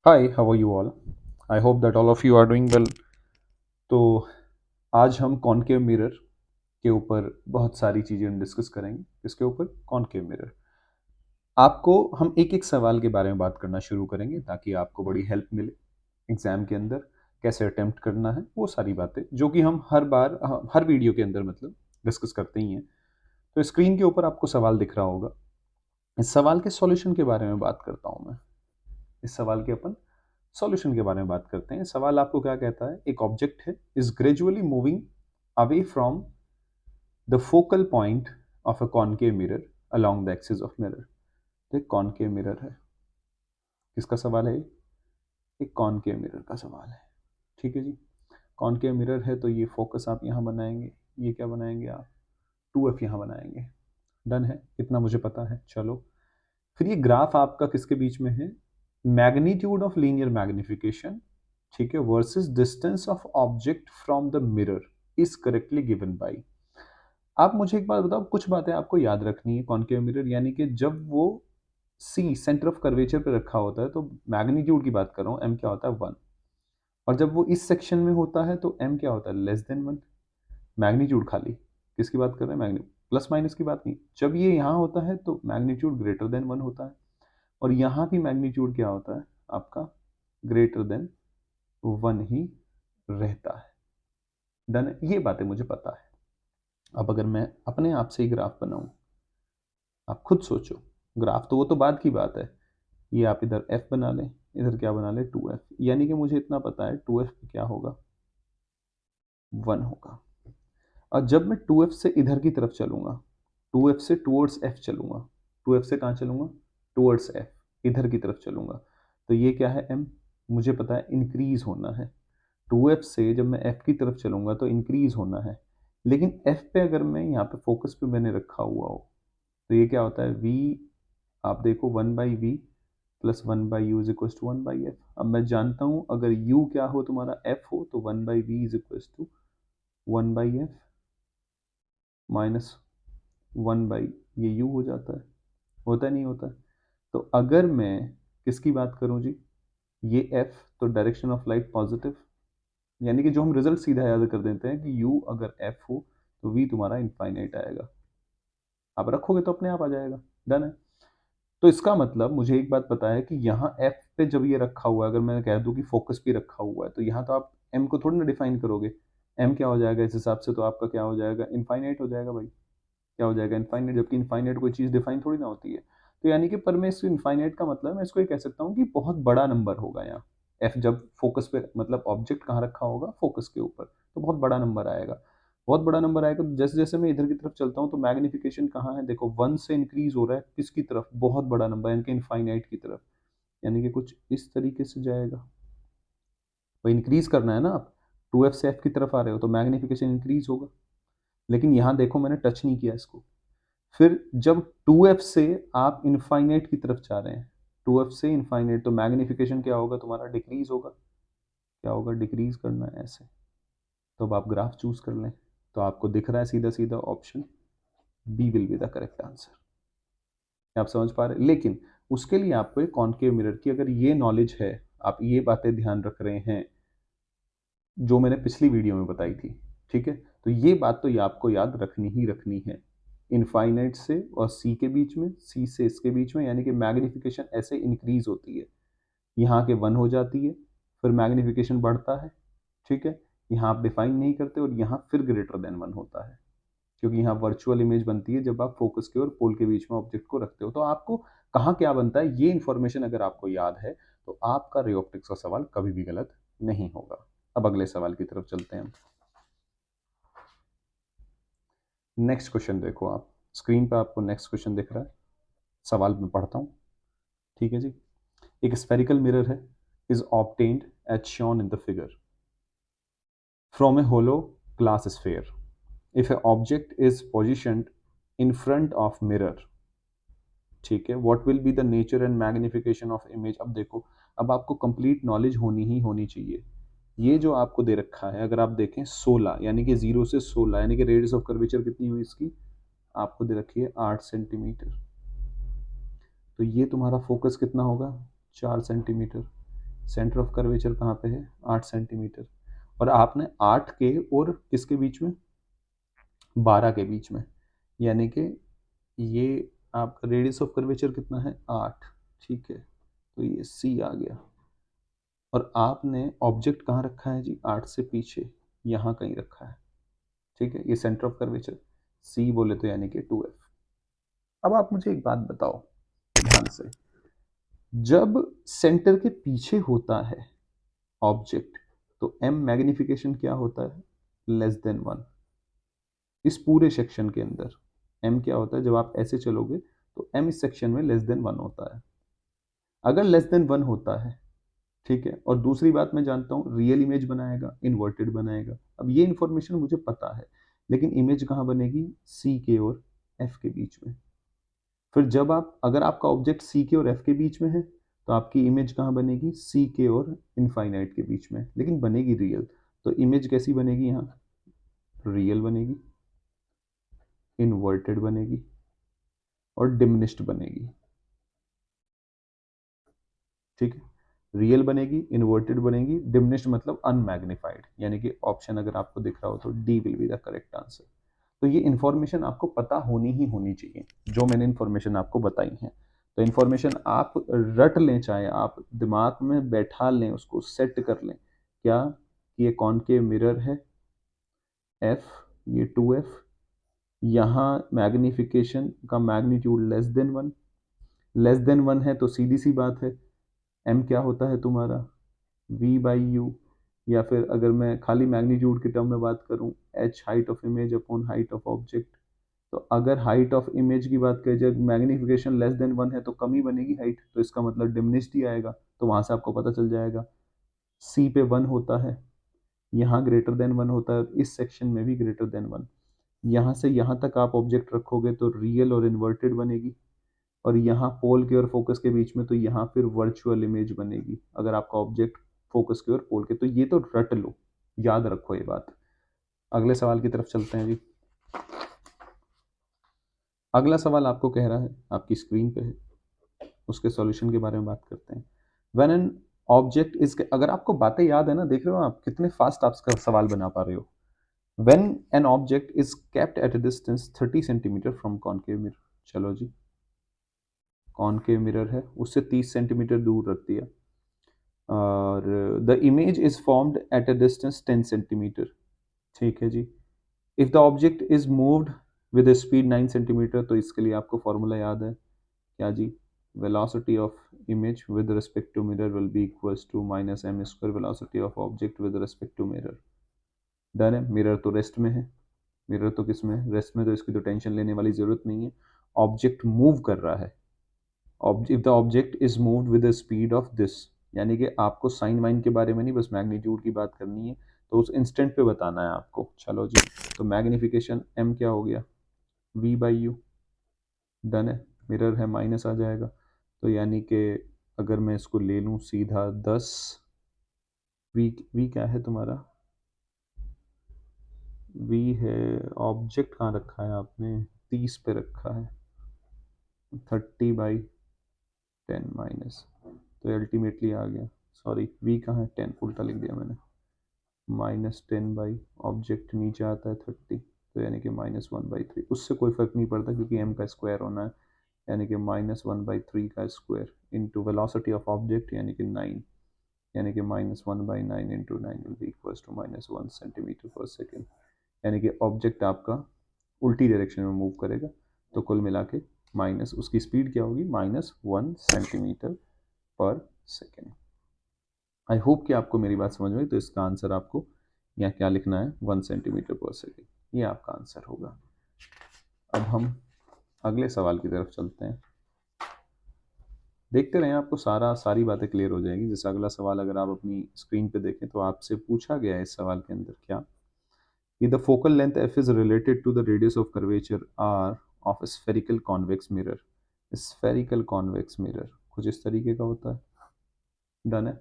Hi, how are you all? I hope that all of you are doing well. तो आज हम concave mirror के ऊपर बहुत सारी चीज़ें हम डिस्कस करेंगे। इसके ऊपर कॉनकेव मिरर आपको हम एक एक सवाल के बारे में बात करना शुरू करेंगे ताकि आपको बड़ी हेल्प मिले एग्ज़ाम के अंदर कैसे अटेम्प्ट करना है वो सारी बातें जो कि हम हर बार हर वीडियो के अंदर मतलब डिस्कस करते ही हैं। तो स्क्रीन के ऊपर आपको सवाल दिख रहा होगा। इस सवाल के सॉल्यूशन के बारे में बात करता हूँ मैं। इस सवाल के अपन सॉल्यूशन के बारे में बात करते हैं। सवाल आपको क्या कहता है? एक ऑब्जेक्ट है is gradually moving away from the focal point of a concave mirror along the axis of mirror. तो एक कॉनकेव मिरर है। किसका सवाल है? एक कॉनकेव मिरर का सवाल है। ठीक है जी। कॉनकेव मिरर है तो ये फोकस आप यहाँ बनाएंगे। ये क्या बनाएंगे आप? 2f यहाँ बनाएंगे। डन है, इतना मुझे पता है। चलो, फिर ये ग्राफ आपका किसके बीच में है? मैग्नीट्यूड ऑफ लीनियर मैग्निफिकेशन, ठीक है, versus distance of object from the mirror is correctly given by. आप मुझे एक बात बताओ, कुछ बातें आपको याद रखनी है। कॉनकेव मिरर यानी कि जब वो सी सेंटर ऑफ कर्वेचर पे रखा होता है तो मैग्नीट्यूड की बात कर रहा हूँ, एम क्या होता है? 1। और जब वो इस सेक्शन में होता है तो एम क्या होता है? Less than 1। मैग्नीट्यूड खाली किसकी बात कर रहे हैं? मैग्नीट्यूड, प्लस माइनस की बात नहीं। जब ये यहाँ होता है तो मैग्नीट्यूड ग्रेटर देन 1 होता है, और यहाँ भी मैग्नीट्यूड क्या होता है आपका? ग्रेटर देन 1 ही रहता है। डन है, ये बातें मुझे पता है। अब अगर मैं अपने आप से ही ग्राफ बनाऊं, आप खुद सोचो। ग्राफ तो वो तो बाद की बात है। ये आप इधर एफ बना लें, इधर क्या बना लें? 2f। यानी कि मुझे इतना पता है 2f पे क्या होगा? 1 होगा। और जब मैं 2f से इधर की तरफ चलूंगा, 2f से टूवर्ड्स f चलूंगा, 2f से कहाँ चलूंगा? टूवर्ड्स f, इधर की तरफ चलूंगा, तो ये क्या है? m। मुझे पता है इंक्रीज होना है। 2f से जब मैं f की तरफ चलूंगा तो इंक्रीज होना है। लेकिन f पे अगर मैं यहाँ पे फोकस पे मैंने रखा हुआ हो तो ये क्या होता है? v, आप देखो 1/v plus 1/u is equal to 1/f। अब मैं जानता हूँ अगर u क्या हो, तुम्हारा f हो, तो 1/v is equal to 1/f minus 1/, ये u हो जाता है। होता नहीं होता? तो अगर मैं किसकी बात करूं जी, ये f, तो डायरेक्शन ऑफ लाइट पॉजिटिव। यानी कि जो हम रिजल्ट सीधा याद कर देते हैं कि u अगर f हो तो v तुम्हारा इनफाइनाइट आएगा। आप रखोगे तो अपने आप आ जाएगा। डन है। तो इसका मतलब मुझे एक बात पता है कि यहाँ f पे जब ये रखा हुआ है, अगर मैं कह दूं कि फोकस भी रखा हुआ है, तो यहाँ तो आप m को थोड़ी ना डिफाइन करोगे। m क्या हो जाएगा इस हिसाब से? तो आपका क्या हो जाएगा? इनफाइनाइट हो जाएगा भाई। क्या हो जाएगा? इनफाइनाइट। जबकि इनफाइनाइट कोई चीज़ डिफाइन थोड़ी ना होती है। तो यानी कि पर मैं इसको इनफाइनाइट का मतलब मैं इसको ये कह सकता हूँ कि बहुत बड़ा नंबर होगा यहाँ। एफ जब फोकस पे, मतलब ऑब्जेक्ट कहाँ रखा होगा? फोकस के ऊपर, तो बहुत बड़ा नंबर आएगा। बहुत बड़ा नंबर आएगा तो जैसे जैसे मैं इधर की तरफ चलता हूँ तो मैग्निफिकेशन कहाँ है? देखो 1 से इंक्रीज हो रहा है किसकी तरफ? बहुत बड़ा नंबर यानी कि इनफाइनाइट की तरफ। यानी कि कुछ इस तरीके से जाएगा। वो इंक्रीज करना है ना, आप 2f से f की तरफ आ रहे हो तो मैग्निफिकेशन इंक्रीज होगा। लेकिन यहाँ देखो मैंने टच नहीं किया इसको। फिर जब 2f से आप इनफाइनाइट की तरफ जा रहे हैं, 2f से इनफाइनाइट, तो मैग्निफिकेशन क्या होगा तुम्हारा? डिक्रीज होगा। क्या होगा? डिक्रीज करना है ऐसे। तो अब आप ग्राफ चूज कर लें, तो आपको दिख रहा है सीधा सीधा option B will be the correct answer. आप समझ पा रहे हैं? लेकिन उसके लिए आपको एक कॉनकेव मिरर की अगर ये नॉलेज है, आप ये बातें ध्यान रख रहे हैं जो मैंने पिछली वीडियो में बताई थी, ठीक है, तो ये बात तो ये आपको याद रखनी ही रखनी है। इनफाइनाइट से और सी के बीच में, सी से इसके बीच में, यानी कि मैग्निफिकेशन ऐसे इंक्रीज होती है। यहाँ के 1 हो जाती है, फिर मैग्निफिकेशन बढ़ता है, ठीक है। यहाँ आप डिफाइन नहीं करते और यहाँ फिर ग्रेटर देन 1 होता है, क्योंकि यहाँ वर्चुअल इमेज बनती है जब आप फोकस के और पोल के बीच में ऑब्जेक्ट को रखते हो। तो आपको कहाँ क्या बनता है, ये इन्फॉर्मेशन अगर आपको याद है तो आपका रे ऑप्टिक्स का सवाल कभी भी गलत नहीं होगा। अब अगले सवाल की तरफ चलते हैं। नेक्स्ट क्वेश्चन देखो, आप स्क्रीन पर आपको नेक्स्ट क्वेश्चन दिख रहा है। सवाल मैं पढ़ता हूँ, ठीक है जी। एक स्फेरिकल मिरर है, is obtained as shown in the figure from a hollow glass sphere. If a object is positioned in front of mirror, ठीक है, what will be the nature and magnification of image. अब देखो, अब आपको complete knowledge होनी ही होनी चाहिए। ये जो आपको दे रखा है, अगर आप देखें 16, यानी कि 0 से 16, यानी कि रेडियस ऑफ कर्वेचर कितनी हुई इसकी? आपको दे रखी है 8 सेंटीमीटर। तो ये तुम्हारा फोकस कितना होगा? 4 सेंटीमीटर। सेंटर ऑफ कर्वेचर कहाँ पे है, 8 सेंटीमीटर, और आपने 8 के और किसके बीच में, 12 के बीच में, यानी कि ये आपका रेडियस ऑफ कर्वेचर कितना है, 8, ठीक है, तो ये सी आ गया। और आपने ऑब्जेक्ट कहाँ रखा है जी, 8 से पीछे यहाँ कहीं रखा है, ठीक है, ये सेंटर ऑफ कर्वेचर सी बोले तो यानी कि 2f। अब आप मुझे एक बात बताओ ध्यान से, जब सेंटर के पीछे होता है ऑब्जेक्ट तो m मैग्निफिकेशन क्या होता है, लेस देन 1। इस पूरे सेक्शन के अंदर m क्या होता है, जब आप ऐसे चलोगे तो m इस सेक्शन में लेस देन 1 होता है। अगर लेस देन 1 होता है, ठीक है, और दूसरी बात मैं जानता हूँ रियल इमेज बनाएगा इन्वर्टेड बनाएगा, अब ये इंफॉर्मेशन मुझे पता है, लेकिन इमेज कहाँ बनेगी, सी के और एफ के बीच में। फिर जब आप, अगर आपका ऑब्जेक्ट सी के और एफ के बीच में है तो आपकी इमेज कहाँ बनेगी, सी के और इनफाइनाइट के बीच में, लेकिन बनेगी रियल। तो इमेज कैसी बनेगी यहाँ, रियल बनेगी, इन्वर्टेड बनेगी और डिमिनिश्ड बनेगी, ठीक है, रियल बनेगी, इन्वर्टेड बनेगी, डिमिनिश्ड मतलब अनमैग्निफाइड, यानी कि ऑप्शन अगर आपको दिख रहा हो तो D will be the correct answer. तो ये इन्फॉर्मेशन आपको पता होनी ही होनी चाहिए जो मैंने इन्फॉर्मेशन आपको बताई है। तो इन्फॉर्मेशन आप रट लें, चाहे आप दिमाग में बैठा लें, उसको सेट कर लें, क्या कि ये कॉनकेव मिरर है, एफ ये 2f, यहाँ मैग्निफिकेशन का magnitude less than 1, less than 1 है तो सीधी सी बात है m क्या होता है तुम्हारा, v बाई यू, या फिर अगर मैं खाली मैग्नीट्यूड के टर्म में बात करूं, h height of image upon height of object. तो अगर हाइट ऑफ इमेज की बात करें, जब मैग्निफिकेशन लेस देन 1 है तो कम ही बनेगी हाइट, तो इसका मतलब डिमिनिश्ड ही आएगा, तो वहां से आपको पता चल जाएगा। सी पे 1 होता है, यहाँ ग्रेटर देन 1 होता है, इस सेक्शन में भी ग्रेटर देन 1, यहाँ से यहाँ तक आप ऑब्जेक्ट रखोगे तो रियल और इन्वर्टेड बनेगी, और यहाँ पोल के और फोकस के बीच में तो यहाँ फिर वर्चुअल इमेज बनेगी, अगर आपका ऑब्जेक्ट फोकस के और पोल के। तो ये तो रट लो, याद रखो ये बात। अगले सवाल की तरफ चलते हैं जी। अगला सवाल आपको कह रहा है, आपकी स्क्रीन पे है, उसके सॉल्यूशन के बारे में बात करते हैं। व्हेन एन ऑब्जेक्ट इज, अगर आपको बातें याद है ना, देख रहे हो आप कितने फास्ट आप इसका सवाल बना पा रहे हो। When an object is kept at a distance 30 centimetre from concave mirror, चलो जी, कॉनकेव मिरर है, उससे 30 सेंटीमीटर दूर रख दिया, और the image is formed at a distance 10 centimeter, ठीक है जी। If the object is moved with speed 9 centimeter, तो इसके लिए आपको फॉर्मूला याद है क्या जी, velocity of image with respect to mirror will be equals to minus m square velocity of object with respect to mirror। Done है, mirror तो रेस्ट में है, मिरर तो किस में, रेस्ट में, तो इसकी तो टेंशन लेने वाली जरूरत नहीं है। ऑब्जेक्ट मूव कर रहा है, if the object is moved with the speed of this, यानी कि आपको साइन वाइन के बारे में नहीं, बस मैग्नीट्यूड की बात करनी है, तो उस इंस्टेंट पे बताना है आपको। चलो जी, तो मैग्निफिकेशन m क्या हो गया, v बाई यू, डन है, मिरर है माइनस आ जाएगा, तो यानी कि अगर मैं इसको ले लूँ सीधा 10, वी क्या है तुम्हारा, वी है, ऑब्जेक्ट कहाँ रखा है आपने, 30 पे रखा है, 30/10 माइनस, तो अल्टीमेटली आ गया, सॉरी वी कहाँ है, 10 उल्टा लिख दिया मैंने, -10 बाई ऑब्जेक्ट नीचे आता है 30, तो यानी कि -1/3, उससे कोई फर्क नहीं पड़ता क्योंकि m का स्क्वायर होना है, यानी कि -1/3 का square into velocity of object यानी कि 9, यानी कि -1/9 into 9 will be equals to -1 centimetre per second, यानी कि ऑब्जेक्ट आपका उल्टी डायरेक्शन में मूव करेगा, तो कुल मिला के माइनस, उसकी स्पीड क्या होगी, -1 centimetre per second. I hope कि आपको मेरी बात समझ में आई, तो इसका आंसर आपको यहाँ क्या लिखना है, 1 सेंटीमीटर पर सेकेंड, ये आपका आंसर होगा। अब हम अगले सवाल की तरफ चलते हैं, देखते रहें, आपको सारी बातें क्लियर हो जाएगी। जैसे अगला सवाल अगर आप अपनी स्क्रीन पे देखें तो आपसे पूछा गया है इस सवाल के अंदर क्या, कि the focal length f is related to the radius of curvature r of spherical convex mirror. Spherical convex mirror कुछ इस तरीके का होता है, डन है।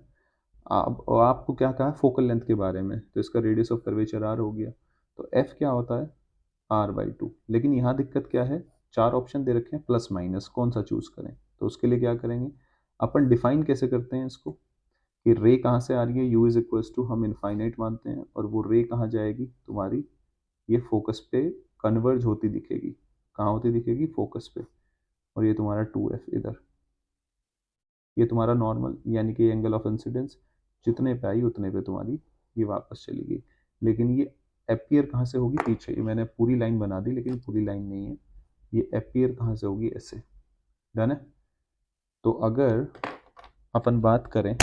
आप, और आपको क्या कहा फोकल लेंथ के बारे में, तो इसका रेडियस ऑफ कर्वेचर r हो गया, तो f क्या होता है, r/2, लेकिन यहाँ दिक्कत क्या है, 4 ऑप्शन दे रखे हैं प्लस माइनस, कौन सा चूज करें, तो उसके लिए क्या करेंगे, अपन डिफाइन कैसे करते हैं इसको, कि रे कहाँ से आ रही है, u इज इक्वल्स टू हम इनफाइनाइट मानते हैं, और वो रे कहाँ जाएगी तुम्हारी, ये फोकस पे कन्वर्ज होती दिखेगी। कहाँ होती दिखेगी, फोकस पे। और ये तुम्हारा 2f इधर, ये तुम्हारा नॉर्मल यानी कि एंगल ऑफ इंसिडेंस जितने पे आई उतने पे तुम्हारी ये वापस चली गई। लेकिन ये अपीयर कहाँ से होगी, पीछे। ये मैंने पूरी लाइन बना दी लेकिन पूरी लाइन नहीं है। ये अपीयर कहाँ से होगी, ऐसे। डन है। तो अगर अपन बात करें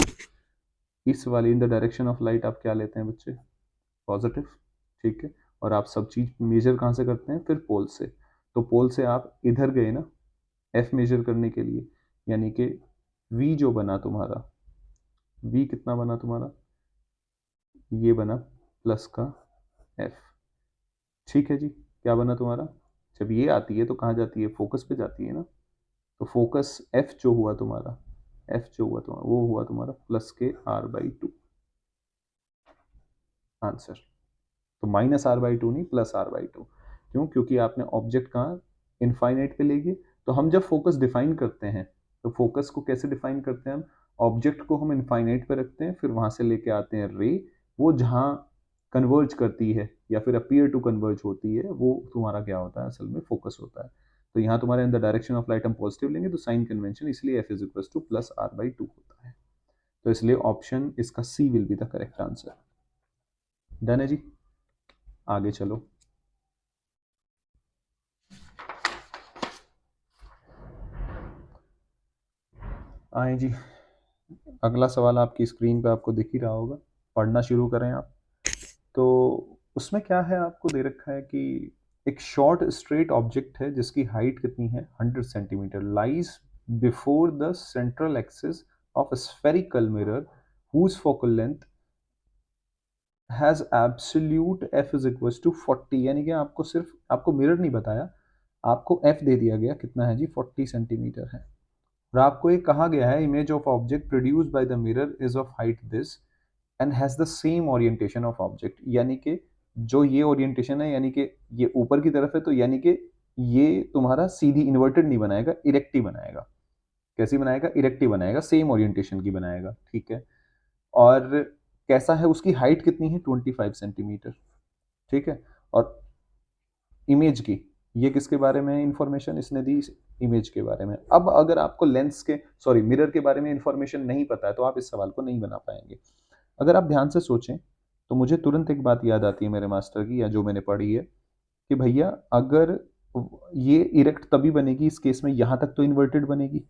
इस वाली इन द डायरेक्शन ऑफ लाइट, आप क्या लेते हैं बच्चे, पॉजिटिव। ठीक है। और आप सब चीज मेजर कहाँ से करते हैं, फिर पोल से। तो पोल से आप इधर गए ना एफ मेजर करने के लिए, यानी कि वी जो बना तुम्हारा, वी कितना बना तुम्हारा, ये बना प्लस का एफ। ठीक है जी। क्या बना तुम्हारा, जब ये आती है तो कहाँ जाती है, फोकस पे जाती है ना। तो फोकस एफ जो हुआ तुम्हारा, एफ जो हुआ तुम्हारा वो हुआ तुम्हारा प्लस के r/2। आंसर तो -r/2 नहीं, +r/2। क्यों, क्योंकि आपने ऑब्जेक्ट कहाँ, इनफाइनाइट पे ले गए। तो हम जब फोकस डिफाइन करते हैं तो फोकस को कैसे डिफाइन करते हैं हम, ऑब्जेक्ट को हम इनफाइनाइट पे रखते हैं, फिर वहां से लेके आते हैं रे, वो जहां कन्वर्ज करती है या फिर अपीयर टू कन्वर्ज होती है, वो तुम्हारा क्या होता है, असल में फोकस होता है। तो यहाँ तुम्हारे in the direction of light हम पॉजिटिव लेंगे, तो साइन कन्वेंशन इसलिए f is equal to +r/2 होता है। तो इसलिए ऑप्शन इसका C will be the correct answer. Done है जी। आगे चलो। आए जी। अगला सवाल आपकी स्क्रीन पे आपको दिख ही रहा होगा, पढ़ना शुरू करें आप। तो उसमें क्या है, आपको दे रखा है कि एक शॉर्ट स्ट्रेट ऑब्जेक्ट है जिसकी हाइट कितनी है, 100 centimetre, lies before the central axis of spherical mirror whose focal length has absolute f is equal to 40। यानी कि आपको सिर्फ, आपको मिरर नहीं बताया, आपको f दे दिया गया, कितना है जी, 40 सेंटीमीटर है। और आपको ये कहा गया है image of object produced by the mirror is of height this and has the same orientation of object. यानी कि जो ये ओरिएंटेशन है, यानी कि ये ऊपर की तरफ है, तो यानी कि ये तुम्हारा सीधी इन्वर्टेड नहीं बनाएगा, इरेक्ट ही बनाएगा। कैसी बनाएगा, इरेक्ट ही बनाएगा, सेम ओरिएंटेशन की बनाएगा। ठीक है। और कैसा है, उसकी हाइट कितनी है, 25 सेंटीमीटर। ठीक है। और इमेज की, ये किसके बारे में इंफॉर्मेशन इसने दी, इमेज के बारे में। अब अगर आपको लेंस के, सॉरी, मिरर के बारे में इंफॉर्मेशन नहीं पता है तो आप इस सवाल को नहीं बना पाएंगे। अगर आप ध्यान से सोचें तो मुझे तुरंत एक बात याद आती है मेरे मास्टर की, या जो मैंने पढ़ी है, कि भैया अगर ये इरेक्ट तभी बनेगी इस केस में, यहां तक तो इन्वर्टेड बनेगी।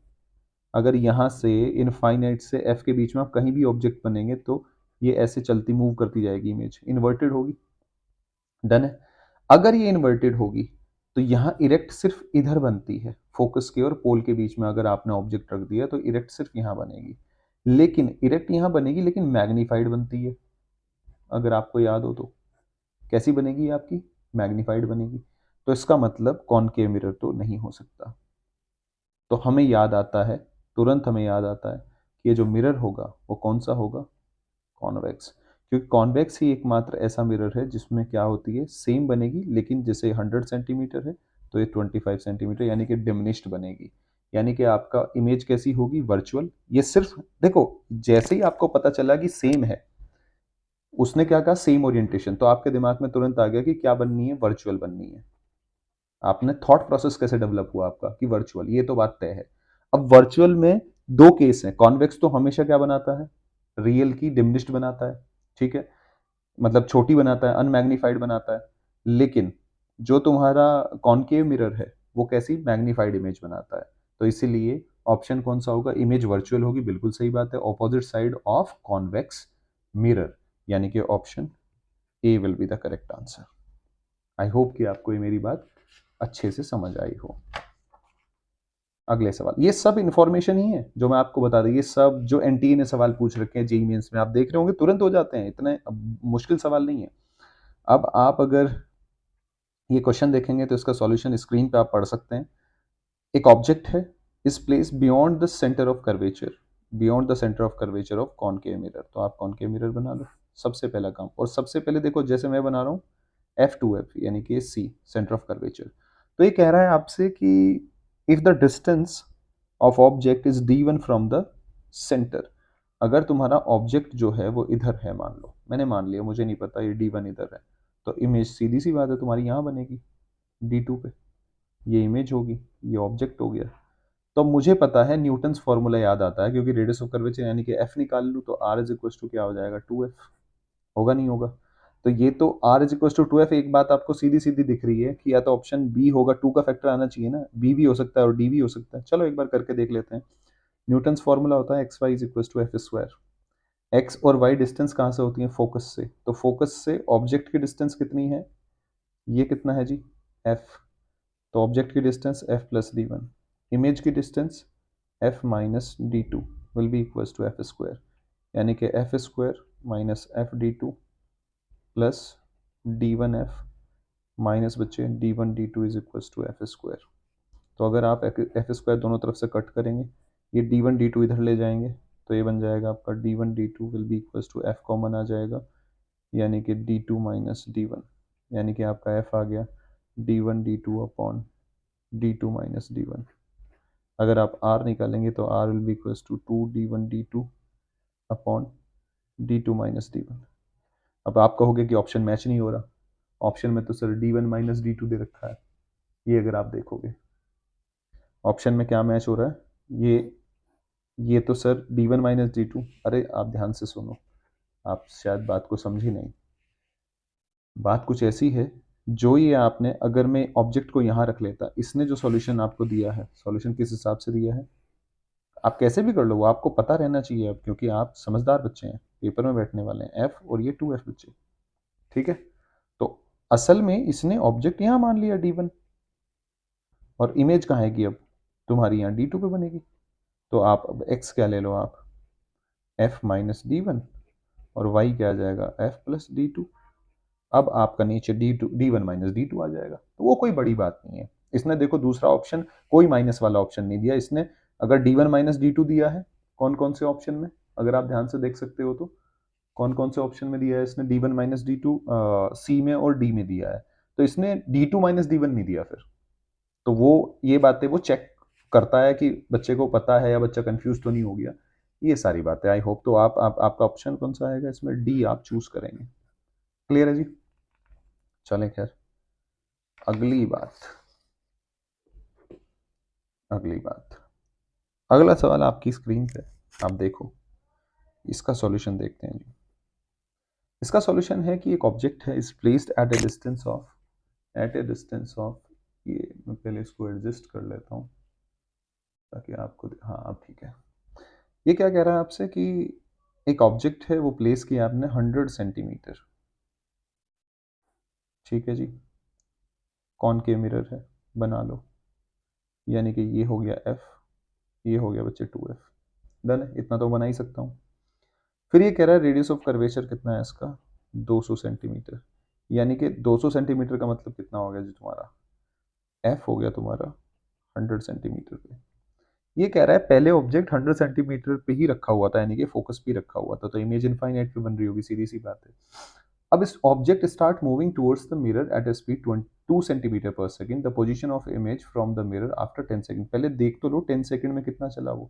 अगर यहां से इनफाइनाइट से एफ के बीच में आप कहीं भी ऑब्जेक्ट बनेंगे तो ये ऐसे चलती मूव करती जाएगी, इमेज इन्वर्टेड होगी। डन है। अगर ये इन्वर्टेड होगी तो यहाँ इरेक्ट सिर्फ इधर बनती है, फोकस के और पोल के बीच में अगर आपने ऑब्जेक्ट रख दिया तो इरेक्ट सिर्फ यहाँ बनेगी। लेकिन इरेक्ट यहाँ बनेगी लेकिन मैग्नीफाइड बनती है, अगर आपको याद हो तो। कैसी बनेगी आपकी, मैग्नीफाइड बनेगी। तो इसका मतलब कॉनकेव मिरर तो नहीं हो सकता। तो हमें याद आता है, तुरंत हमें याद आता है कि ये जो मिरर होगा वो कौन सा होगा, कॉन्वेक्स। क्योंकि कॉन्वेक्स ही एकमात्र ऐसा मिरर है जिसमें क्या होती है, सेम बनेगी, लेकिन जैसे 100 सेंटीमीटर है तो ये 25 सेंटीमीटर यानी कि डिमिनिश्ड बनेगी। यानी कि आपका इमेज कैसी होगी, वर्चुअल। ये सिर्फ देखो, जैसे ही आपको पता चला कि सेम है, उसने क्या कहा, सेम ओरिएंटेशन, तो आपके दिमाग में तुरंत आ गया कि क्या बननी है, वर्चुअल बननी है। आपने थॉट प्रोसेस कैसे डेवलप हुआ आपका कि वर्चुअल, ये तो बात तय है। अब वर्चुअल में दो केस हैं, कॉन्वेक्स तो हमेशा क्या बनाता है, रियल की डिमिनिश्ड बनाता है। ठीक है, मतलब छोटी बनाता है, अनमैग्नीफाइड बनाता है। लेकिन जो तुम्हारा कॉनकेव मिरर है वो कैसी, मैग्नीफाइड इमेज बनाता है। तो इसीलिए ऑप्शन कौन सा होगा, इमेज वर्चुअल होगी, बिल्कुल सही बात है, opposite side of convex mirror. यानी कि option A will be the correct answer. I hope कि आपको ये मेरी बात अच्छे से समझ आई हो। अगले सवाल, ये सब इंफॉर्मेशन ही है जो मैं आपको बता दूं, ये सब जो एनटीए ने सवाल पूछ रखे हैं जेईई मेंस में, आप देख रहे होंगे तुरंत हो जाते हैं, इतने मुश्किल सवाल नहीं है। अब आप अगर ये क्वेश्चन देखेंगे तो इसका सॉल्यूशन स्क्रीन पे आप पढ़ सकते हैं। एक ऑब्जेक्ट है, इस place beyond the centre of curvature, beyond the centre of curvature of concave mirror. तो आप कॉनकेव मिरर बना लो, सबसे पहला काम। और सबसे पहले देखो, जैसे मैं बना रहा हूँ F2F यानी कि C, सेंटर ऑफ कर्वेचर। तो ये कह रहा है आपसे कि if the distance of object is D1 from the centre, अगर तुम्हारा ऑब्जेक्ट जो है वो इधर है, मान लो मैंने मान लिया, मुझे नहीं पता ये D1 इधर है, तो इमेज सीधी सी बात है तुम्हारी यहाँ बनेगी D2 पे, ये इमेज होगी, ये ऑब्जेक्ट हो गया। तो मुझे पता है न्यूटन्स फॉर्मूला याद आता है, क्योंकि रेडियस ऑफ कर्वेचर यानी कि एफ निकाल लूँ तो आर इज इक्वल टू क्या हो जाएगा 2f, होगा नहीं होगा? तो ये तो are is equal to 2f, एक बात आपको सीधी सीधी दिख रही है कि या तो ऑप्शन बी होगा, 2 का फैक्टर आना चाहिए ना, बी भी हो सकता है और डी भी हो सकता है। चलो एक बार करके देख लेते हैं। न्यूटन्स फॉर्मूला होता है X Y is equal to F square. X और वाई डिस्टेंस कहाँ से होती है? फोकस से। तो फोकस से ऑब्जेक्ट की डिस्टेंस कितनी है? ये कितना है जी? एफ। तो ऑब्जेक्ट की distance F plus D one, image की distance F minus D two will be equal to F square, यानी कि F square minus F D two plus D one F minus बच्चे D one D two is equal to F square. तो अगर आप F square दोनों तरफ से cut करेंगे, ये डी वन डी टू इधर ले जाएंगे, तो ये बन जाएगा आपका D one D two will be equal to F common आ जाएगा, यानी कि D two minus D one, यानी कि आपका एफ आ गया D one D two upon D two minus D one. अगर आप आर निकालेंगे तो R will be equal to two D one D two upon D two minus D one. अब आप कहोगे कि ऑप्शन मैच नहीं हो रहा, ऑप्शन में तो sir D one minus D two दे रखा है। ये अगर आप देखोगे ऑप्शन में क्या मैच हो रहा है, ये तो sir D one minus D two, अरे आप ध्यान से सुनो, आप शायद बात को समझी नहीं। बात कुछ ऐसी है, जो ये आपने, अगर मैं ऑब्जेक्ट को यहाँ रख लेता, इसने जो सॉल्यूशन आपको दिया है, सॉल्यूशन किस हिसाब से दिया है आप कैसे भी कर लो, वो आपको पता रहना चाहिए अब, क्योंकि आप समझदार बच्चे हैं, पेपर में बैठने वाले हैं, एफ और ये 2f बच्चे, ठीक है। तो असल में इसने ऑब्जेक्ट यहाँ मान लिया D1, और इमेज कहाँ आएगी अब तुम्हारी? यहाँ D2 पे बनेगी। तो आप अब x क्या ले लो आप, f माइनस डी वन, और y क्या आ जाएगा f प्लस डी टू। अब आपका नीचे D1 माइनस D2 आ जाएगा, तो वो कोई बड़ी बात नहीं है। इसने देखो दूसरा ऑप्शन कोई माइनस वाला ऑप्शन नहीं दिया इसने। अगर D1 माइनस D2 दिया है, कौन कौन से ऑप्शन में, अगर आप ध्यान से देख सकते हो तो कौन कौन से ऑप्शन में दिया है इसने? D1 माइनस D2 सी में और डी में दिया है, तो इसने D2 माइनस D1 नहीं दिया फिर। तो वो ये बातें वो चेक करता है कि बच्चे को पता है या बच्चा कंफ्यूज तो नहीं हो गया, ये सारी बातें। आई होप तो आपका ऑप्शन कौन सा आएगा इसमें? डी आप चूज करेंगे। क्लियर है जी? चलें खैर, अगली बात, अगली बात, अगला सवाल आपकी स्क्रीन पे आप देखो, इसका सॉल्यूशन देखते हैं जी। इसका सॉल्यूशन है कि एक ऑब्जेक्ट है, is placed at a distance of, at a distance of, ये मैं पहले इसको एडजस्ट कर लेता हूँ ताकि आपको, हाँ अब ठीक है। ये क्या कह रहा है आपसे कि एक ऑब्जेक्ट है, वो प्लेस किया आपने 100 सेंटीमीटर, ठीक है जी, कॉनकेव मिरर है, बना लो, यानी कि ये हो गया एफ, ये हो गया बच्चे 2f, डन है, इतना तो बना ही सकता हूँ। फिर ये कह रहा है रेडियस ऑफ कर्वेचर कितना है इसका? 200 सेंटीमीटर, यानी कि 200 सेंटीमीटर का मतलब कितना हो गया जी तुम्हारा? एफ हो गया तुम्हारा 100 सेंटीमीटर पे। ये कह रहा है पहले ऑब्जेक्ट 100 सेंटीमीटर पे ही रखा हुआ था, यानी कि फोकस पे रखा हुआ था, तो इमेज इनफाइनाइट पे बन रही होगी, सीधी सी बात है। अब इस object start moving towards the mirror at a speed 2 centimeter per second, the position of image from the mirror after 10 second. पहले देख तो लो 10 सेकंड में कितना चला वो,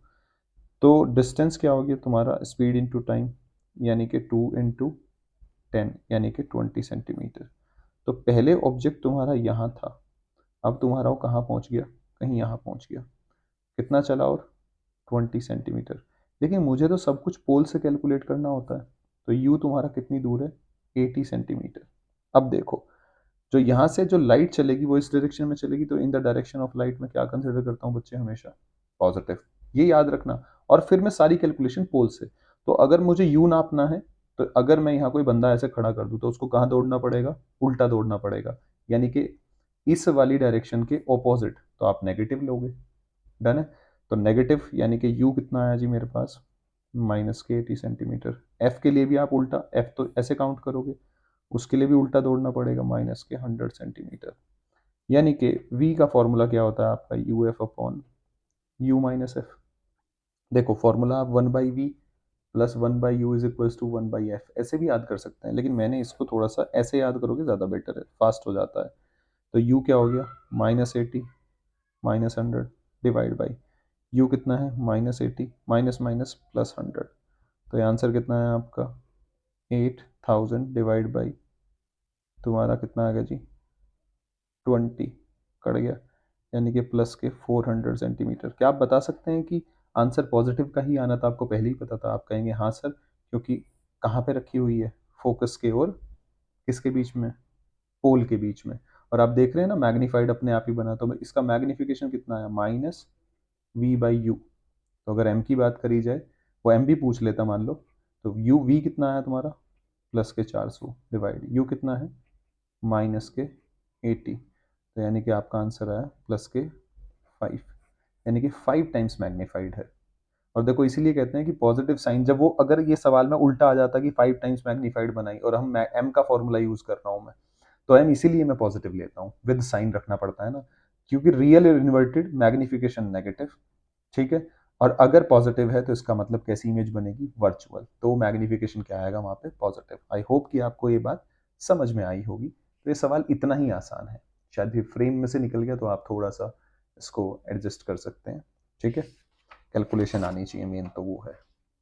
तो डिस्टेंस क्या हो गया तुम्हारा? स्पीड इंटू टाइम, यानी कि 2 इंटू 10, यानी कि 20 सेंटीमीटर। तो पहले ऑब्जेक्ट तुम्हारा यहाँ था, अब तुम्हारा वो कहाँ पहुँच गया? कहीं यहाँ पहुँच गया। कितना चला? और 20 सेंटीमीटर। लेकिन मुझे तो सब कुछ पोल से कैलकुलेट करना होता है, तो यू तुम्हारा कितनी दूर है? 80 सेंटीमीटर। अब देखो, जो यहाँ से जो लाइट चलेगी वो इस डायरेक्शन में चलेगी, तो इन द डायरेक्शन ऑफ लाइट में क्या कंसिडर करता हूँ बच्चे? हमेशा पॉजिटिव, ये याद रखना। और फिर मैं सारी कैलकुलेशन पोल से, तो अगर मुझे यू नापना है, तो अगर मैं यहाँ कोई बंदा ऐसे खड़ा कर दूँ तो उसको कहाँ दौड़ना पड़ेगा? उल्टा दौड़ना पड़ेगा, यानी कि इस वाली डायरेक्शन के ऑपोजिट, तो आप नेगेटिव लोगे। डन है? तो नेगेटिव यानी कि यू कितना आया जी मेरे पास? माइनस के 80 सेंटीमीटर। एफ के लिए भी आप उल्टा, एफ तो ऐसे काउंट करोगे, उसके लिए भी उल्टा दौड़ना पड़ेगा, माइनस के 100 सेंटीमीटर। यानी कि v का फॉर्मूला क्या होता है आपका? You F upon U minus F. देखो फॉर्मूला आप 1/v plus 1/u is equal to 1/f ऐसे भी याद कर सकते हैं, लेकिन मैंने इसको थोड़ा सा ऐसे याद करोगे ज़्यादा बेटर है, फास्ट हो जाता है। तो u क्या हो गया? -80 माइनस 100 डिवाइड बाई यू कितना है? -80 माइनस माइनस प्लस 100, तो ये आंसर कितना है आपका 8000 डिवाइड बाई तुम्हारा कितना आ गया जी 20 कट गया, यानी कि प्लस के 400 सेंटीमीटर। क्या आप बता सकते हैं कि आंसर पॉजिटिव का ही आना था? आपको पहले ही पता था? आप कहेंगे हाँ सर, क्योंकि कहाँ पे रखी हुई है? फोकस के और किसके बीच में? पोल के बीच में। और आप देख रहे हैं ना मैग्नीफाइड अपने आप ही बना, तो इसका मैग्निफिकेशन कितना है? -v/u। तो अगर m की बात करी जाए, वो m भी पूछ लेता मान लो, तो v कितना है तुम्हारा? प्लस के 400 डिवाइड u कितना है? माइनस के 80। तो यानी कि आपका आंसर आया प्लस के 5, यानी कि 5 टाइम्स मैग्नीफाइड है। और देखो इसीलिए कहते हैं कि पॉजिटिव साइन, जब वो अगर ये सवाल में उल्टा आ जाता कि 5 टाइम्स मैग्नीफाइड बनाई और हम m का फॉर्मूला यूज कर रहा हूँ मैं, तो m इसीलिए मैं पॉजिटिव लेता हूँ, विद साइन रखना पड़ता है ना, क्योंकि रियल इन्वर्टेड मैग्निफिकेशन नेगेटिव, ठीक है। और अगर पॉजिटिव है तो इसका मतलब कैसी इमेज बनेगी? वर्चुअल। तो मैग्निफिकेशन क्या आएगा वहां पे? पॉजिटिव। आई होप कि आपको ये बात समझ में आई होगी। तो ये सवाल इतना ही आसान है, शायद भी फ्रेम में से निकल गया तो आप थोड़ा सा इसको एडजस्ट कर सकते हैं, ठीक है। कैलकुलेशन आनी चाहिए, मेन तो वो है।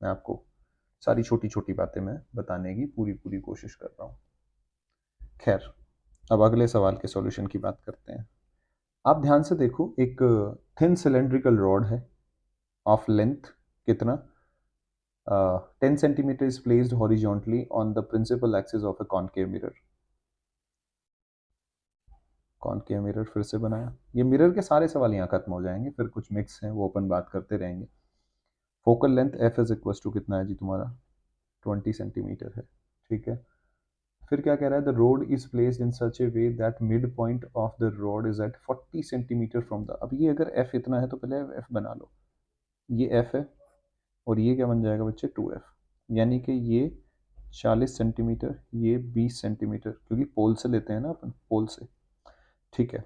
मैं आपको सारी छोटी छोटी बातें मैं बताने की पूरी पूरी कोशिश कर रहा हूँ। खैर, अब अगले सवाल के सॉल्यूशन की बात करते हैं। आप ध्यान से देखो, एक थिन सिलेंड्रिकल रॉड है ऑफ लेंथ कितना 10 centimeter is placed horizontally on the principal axis of a concave mirror। Concave mirror फिर से बनाया। ये मिरर के सारे सवाल यहाँ खत्म हो जाएंगे, फिर कुछ मिक्स हैं वो अपन बात करते रहेंगे। Focal length F is equal to कितना है जी तुम्हारा? 20 सेंटीमीटर है, ठीक है। फिर क्या कह रहा है? The rod is placed in such a way that mid point of the rod is at 40 centimetre from the. अब ये अगर एफ इतना है तो पहले एफ बना लो। ये एफ है और ये क्या बन जाएगा बच्चे? 2f। यानी कि ये 40 सेंटीमीटर, ये 20 सेंटीमीटर, क्योंकि पोल से लेते हैं ना अपन, पोल से, ठीक है।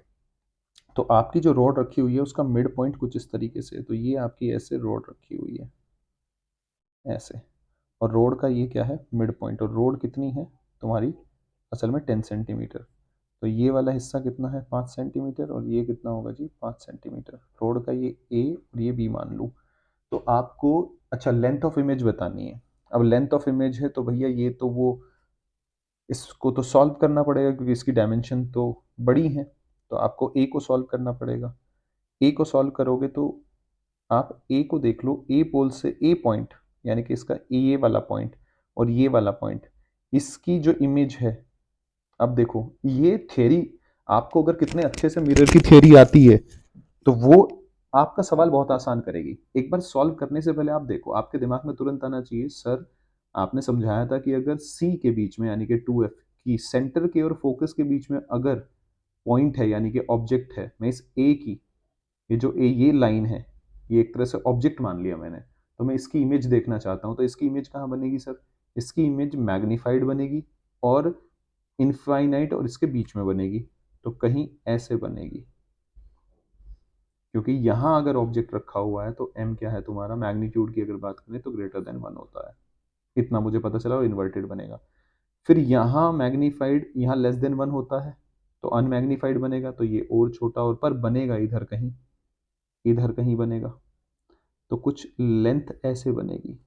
तो आपकी जो रोड रखी हुई है उसका मिड पॉइंट कुछ इस तरीके से है। तो ये आपकी ऐसे रोड रखी हुई है, ऐसे। और रोड का ये क्या है? Mid point. और रोड कितनी है तुम्हारी? असल में 10 सेंटीमीटर। तो ये वाला हिस्सा कितना है? 5 सेंटीमीटर। और ये कितना होगा जी? 5 सेंटीमीटर। रोड का ये ए और ये बी मान लूँ। तो आपको अच्छा लेंथ ऑफ इमेज बतानी है। अब लेंथ ऑफ इमेज है तो भैया ये तो वो, इसको तो सॉल्व करना पड़ेगा क्योंकि इसकी डायमेंशन तो बड़ी है। तो आपको ए को सॉल्व करना पड़ेगा। ए को सॉल्व करोगे तो आप ए को देख लो, ए पोल से ए पॉइंट, यानी कि इसका ये वाला पॉइंट और ये वाला पॉइंट, इसकी जो इमेज है। अब देखो ये थ्योरी, आपको अगर कितने अच्छे से मिरर की थ्योरी आती है तो वो आपका सवाल बहुत आसान करेगी। एक बार सॉल्व करने से पहले आप देखो, आपके दिमाग में तुरंत आना चाहिए सर आपने समझाया था कि अगर सी के बीच में यानी कि 2f की सेंटर के और फोकस के बीच में अगर पॉइंट है यानी कि ऑब्जेक्ट है, मैं इस ए की, ये जो ए ये लाइन है, ये एक तरह से ऑब्जेक्ट मान लिया मैंने, तो मैं इसकी इमेज देखना चाहता हूँ। तो इसकी इमेज कहाँ बनेगी सर? इसकी इमेज मैग्नीफाइड बनेगी और इनफाइनाइट और इसके बीच में बनेगी। तो कहीं ऐसे बनेगी, क्योंकि यहां अगर ऑब्जेक्ट रखा हुआ है तो m क्या है तुम्हारा? मैग्नीट्यूड की अगर बात करें तो ग्रेटर देन 1 होता है। इतना मुझे पता चला, और इन्वर्टेड बनेगा। फिर यहाँ मैग्नीफाइड, यहाँ लेस देन 1 होता है तो अनमैग्नीफाइड बनेगा। तो ये और छोटा, और पर बनेगा इधर कहीं, इधर कहीं बनेगा। तो कुछ लेंथ ऐसे बनेगी,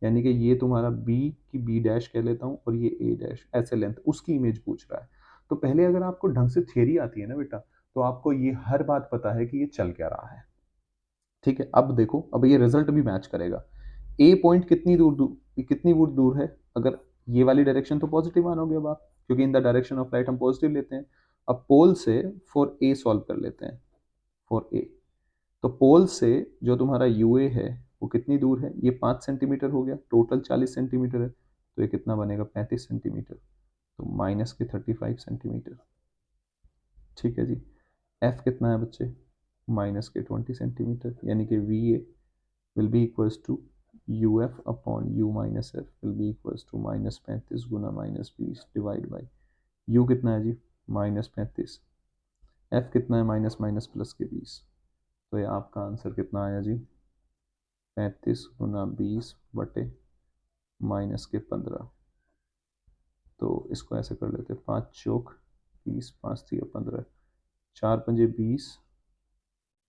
यानी कि ये तुम्हारा b की b डैश कह लेता हूँ और ये a डैश, ऐसे लेंथ, उसकी इमेज पूछ रहा है। तो पहले अगर आपको ढंग से थियरी आती है ना बेटा, तो आपको ये हर बात पता है कि ये चल क्या रहा है, ठीक है। अब देखो, अब ये रिजल्ट भी मैच करेगा। ए पॉइंट कितनी दूर है? अगर ये वाली डायरेक्शन तो पॉजिटिव मानोगे अब आप, क्योंकि इन द डायरेक्शन ऑफ लाइट हम पॉजिटिव लेते हैं। अब पोल से फॉर ए सॉल्व कर लेते हैं, फॉर ए। तो पोल से जो तुम्हारा यूए है वो कितनी दूर है? ये 5 सेंटीमीटर हो गया, टोटल 40 सेंटीमीटर है। तो ये कितना बनेगा? 35 सेंटीमीटर। तो माइनस के 35 सेंटीमीटर, ठीक है जी। एफ कितना है बच्चे? माइनस के 20 सेंटीमीटर, यानी कि V A will be equals to uf upon u minus f will be equals to -35 Guna -20 divide by u कितना है जी? -35। f कितना है? माइनस माइनस प्लस के 20। तो ये आपका आंसर कितना आया जी? 35 गुना 20 बटे -15। तो इसको ऐसे कर लेते हैं, 5 चौक 20, 5 तिया 15, 4 पंजे 20,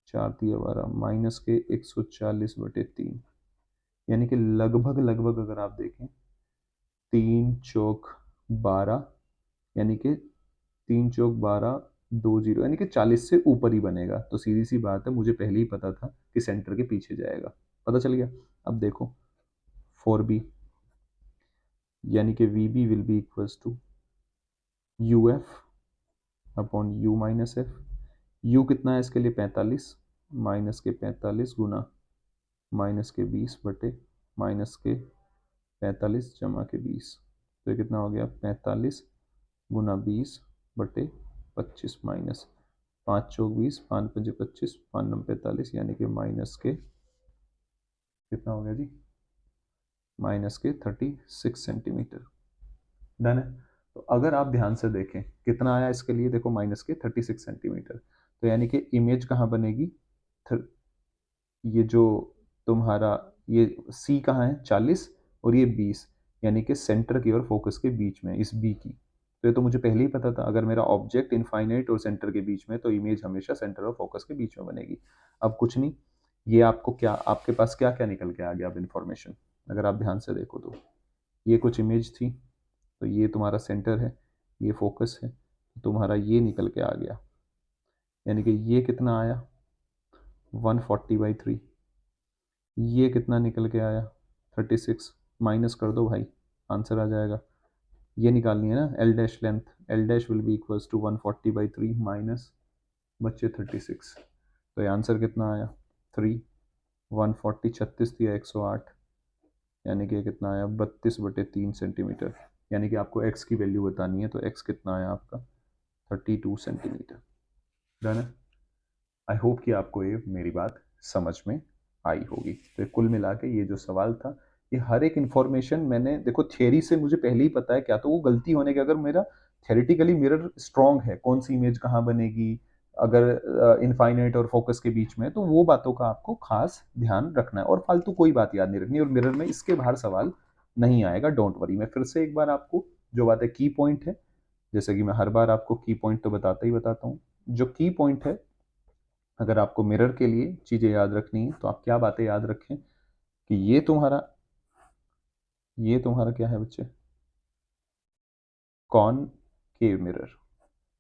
4 तिया 12, माइनस के 140 बटे 3। यानी कि लगभग लगभग अगर आप देखें 3 चौक 12, यानी कि 3 चौक 12 2 0, यानी कि 40 से ऊपर ही बनेगा। तो सीधी सी बात है, मुझे पहले ही पता था कि सेंटर के पीछे जाएगा, पता चल गया। अब देखो 4b, यानी कि V will be equals to U F upon U minus F. U कितना है इसके लिए 45, माइनस के 45 गुना माइनस के 20 बटे माइनस के 45 जमा के 20। तो ये कितना हो गया 45 गुना 20 बटे 25 माइनस 5 चौक 20, 5 पंजे 25, 5 9 45, यानी कि माइनस के कितना हो गया जी, माइनस के 36 सेंटीमीटर। डन है। तो अगर आप ध्यान से देखें कितना आया इसके लिए, देखो माइनस के 36 सेंटीमीटर। तो यानी कि इमेज कहाँ बनेगी, ये जो तुम्हारा ये सी कहाँ है 40 और ये 20, यानी कि सेंटर की और फोकस के बीच में इस बी की। तो ये तो मुझे पहले ही पता था, अगर मेरा ऑब्जेक्ट इनफाइनाइट और सेंटर के बीच में, तो इमेज हमेशा सेंटर और फोकस के बीच में बनेगी। अब कुछ नहीं, ये आपको क्या, आपके पास क्या क्या निकल के आ गया अब इन्फॉर्मेशन, अगर आप ध्यान से देखो तो ये कुछ इमेज थी, तो ये तुम्हारा सेंटर है, ये फोकस है, तो तुम्हारा ये निकल के आ गया, यानी कि ये कितना आया 140/3। ये कितना निकल के आया 36, माइनस कर दो भाई, आंसर आ जाएगा। ये निकालनी है ना L dash length, L dash will be equals to 140/3 minus बच्चे 36। तो ये आंसर कितना आया 3, 140 36 दिया 108, यानी कि कितना आया 32/3 सेंटीमीटर। यानी कि आपको एक्स की वैल्यू बतानी है, तो एक्स कितना आया आपका 32 सेंटीमीटर। डन है। आई होप कि आपको ये मेरी बात समझ में आई होगी। तो कुल मिला के ये जो सवाल था, ये हर एक इन्फॉर्मेशन मैंने, देखो थियरी से मुझे पहले ही पता है, क्या तो वो गलती होने के, अगर मेरा थेरेटिकली मिरर स्ट्रांग है, कौन सी इमेज कहाँ बनेगी, अगर इनफाइनाइट और फोकस के बीच में, तो वो बातों का आपको खास ध्यान रखना है और फालतू कोई बात याद नहीं रखनी। और मिरर में इसके बाहर सवाल नहीं आएगा, डोंट वरी। मैं फिर से एक बार आपको जो बातें की पॉइंट है, जैसे कि मैं हर बार आपको की पॉइंट तो बताता ही बताता हूँ, जो की पॉइंट है, अगर आपको मिरर के लिए चीज़ें याद रखनी है तो आप क्या बातें याद रखें कि ये तुम्हारा क्या है बच्चे, कॉनकेव मिरर।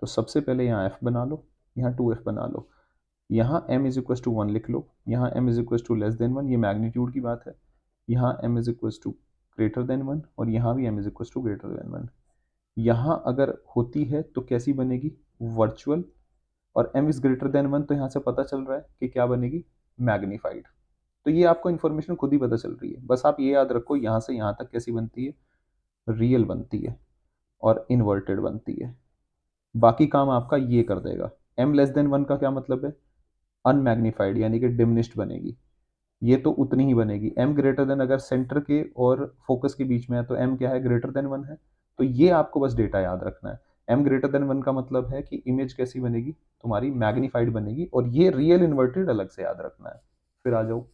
तो सबसे पहले यहाँ एफ बना लो, यहाँ 2f बना लो, यहाँ m इज इक्वल टू 1 लिख लो, यहाँ m is equal to less than 1, ये मैग्नीट्यूड की बात है, यहाँ m is equal to greater than 1 और यहाँ भी m is equal to greater than 1। यहाँ अगर होती है तो कैसी बनेगी वर्चुअल, और m इज ग्रेटर देन 1 तो यहाँ से पता चल रहा है कि क्या बनेगी मैग्नीफाइड। तो ये आपको इन्फॉर्मेशन खुद ही पता चल रही है, बस आप ये याद रखो यहाँ से यहाँ तक कैसी बनती है, रियल बनती है और इन्वर्टेड बनती है। बाकी काम आपका ये कर देगा। m लेस देन 1 का क्या मतलब है, अनमैग्नीफाइड, यानी कि डिमिनिश्ड बनेगी, ये तो उतनी ही बनेगी। m ग्रेटर देन, अगर सेंटर के और फोकस के बीच में है तो m क्या है ग्रेटर देन 1 है। तो ये आपको बस डेटा याद रखना है। m ग्रेटर देन 1 का मतलब है कि इमेज कैसी बनेगी, तुम्हारी मैग्नीफाइड बनेगी, और ये रियल इन्वर्टेड अलग से याद रखना है। फिर आ जाओ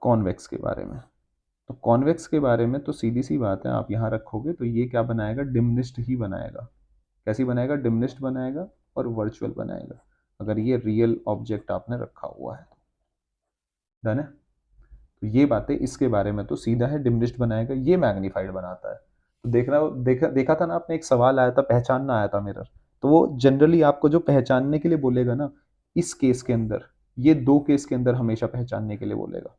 कॉन्वेक्स के बारे में। तो कॉन्वेक्स के बारे में तो सीधी सी बात है, आप यहाँ रखोगे तो ये क्या बनाएगा, डिमिनिश्ड ही बनाएगा। कैसी बनाएगा, डिमिनिश्ड बनाएगा और वर्चुअल बनाएगा, अगर ये रियल ऑब्जेक्ट आपने रखा हुआ है तो। डन है। तो ये बातें इसके बारे में तो सीधा है, डिमिनिश्ड बनाएगा, ये मैग्नीफाइड बनाता है। तो देखा था ना आपने, एक सवाल आया था, पहचानना आया था मिरर, तो वो जनरली आपको जो पहचानने के लिए बोलेगा ना, इस केस के अंदर, ये दो केस के अंदर हमेशा पहचानने के लिए बोलेगा।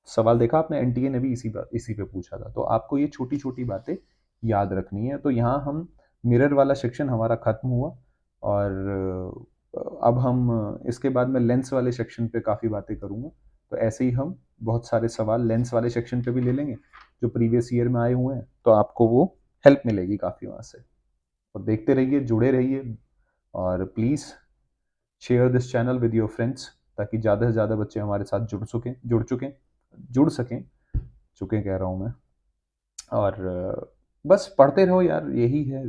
सवाल देखा आपने, एनटीए ने भी इसी पे पूछा था। तो आपको ये छोटी छोटी बातें याद रखनी है। तो यहाँ हम मिरर वाला सेक्शन हमारा खत्म हुआ, और अब हम इसके बाद मैं लेंस वाले सेक्शन पे काफ़ी बातें करूँगा। तो ऐसे ही हम बहुत सारे सवाल लेंस वाले सेक्शन पे भी ले लेंगे जो प्रीवियस ईयर में आए हुए हैं, तो आपको वो हेल्प मिलेगी काफ़ी वहाँ से। और देखते रहिए, जुड़े रहिए, और please share this channel with your friends, ताकि ज़्यादा से ज़्यादा बच्चे हमारे साथ जुड़ सकें चुके कह रहा हूँ मैं। और बस पढ़ते रहो यार, यही है,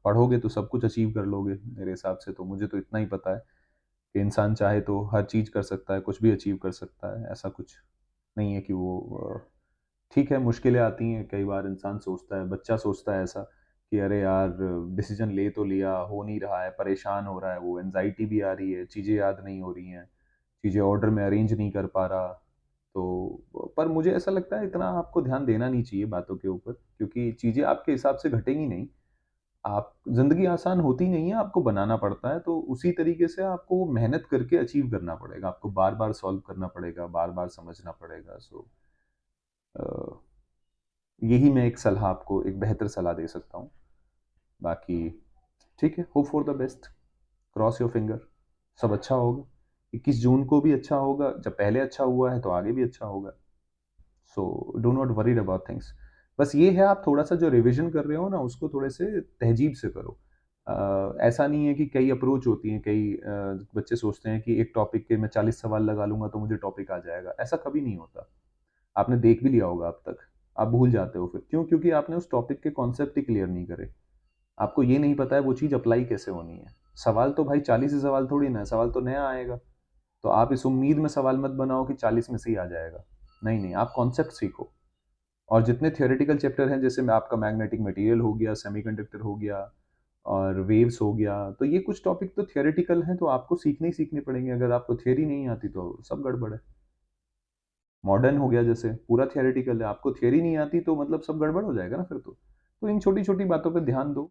पढ़ोगे तो सब कुछ अचीव कर लोगे मेरे हिसाब से। तो मुझे तो इतना ही पता है कि इंसान चाहे तो हर चीज़ कर सकता है, कुछ भी अचीव कर सकता है। ऐसा कुछ नहीं है कि वो ठीक है, मुश्किलें आती हैं कई बार, इंसान सोचता है, बच्चा सोचता है ऐसा कि अरे यार डिसीजन ले तो लिया, हो नहीं रहा है, परेशान हो रहा है, वो एनजाइटी भी आ रही है, चीज़ें याद नहीं हो रही हैं, चीज़ें ऑर्डर में अरेंज नहीं कर पा रहा, तो पर मुझे ऐसा लगता है इतना आपको ध्यान देना नहीं चाहिए बातों के ऊपर, क्योंकि चीज़ें आपके हिसाब से घटेंगी नहीं। आप ज़िंदगी आसान होती नहीं है, आपको बनाना पड़ता है, तो उसी तरीके से आपको मेहनत करके अचीव करना पड़ेगा। आपको बार-बार सॉल्व करना पड़ेगा, बार-बार समझना पड़ेगा। सो अ, यही मैं एक सलाह आपको एक बेहतर सलाह दे सकता हूँ। बाकी ठीक है, hope for the best, cross your finger, सब अच्छा होगा। 21 जून को भी अच्छा होगा, जब पहले अच्छा हुआ है तो आगे भी अच्छा होगा। So do not worried about things. बस ये है, आप थोड़ा सा जो रिवीजन कर रहे हो ना उसको थोड़े से तहजीब से करो। ऐसा नहीं है कि कई अप्रोच होती हैं, कई बच्चे सोचते हैं कि एक टॉपिक के मैं 40 सवाल लगा लूंगा तो मुझे टॉपिक आ जाएगा। ऐसा कभी नहीं होता। आपने देख भी लिया होगा अब तक, आप भूल जाते हो फिर क्यों? क्योंकि आपने उस टॉपिक के कॉन्सेप्ट ही क्लियर नहीं करे। आपको ये नहीं पता है वो चीज़ अप्लाई कैसे होनी है। सवाल तो भाई 40 ही सवाल थोड़ी ना है, सवाल तो नया आएगा। तो आप इस उम्मीद में सवाल मत बनाओ कि 40 में से ही आ जाएगा। नहीं नहीं, आप कॉन्सेप्ट सीखो। और जितने थियोरेटिकल चैप्टर हैं, जैसे मैं आपका मैग्नेटिक मटेरियल हो गया, सेमीकंडक्टर हो गया और वेव्स हो गया, तो ये कुछ टॉपिक तो थियोरेटिकल हैं, तो आपको सीखने ही सीखने पड़ेंगे। अगर आपको थियोरी नहीं आती तो सब गड़बड़ है। मॉडर्न हो गया जैसे पूरा थियोरेटिकल है, आपको थियोरी नहीं आती तो मतलब सब गड़बड़ हो जाएगा ना फिर तो इन छोटी छोटी बातों पे ध्यान दो।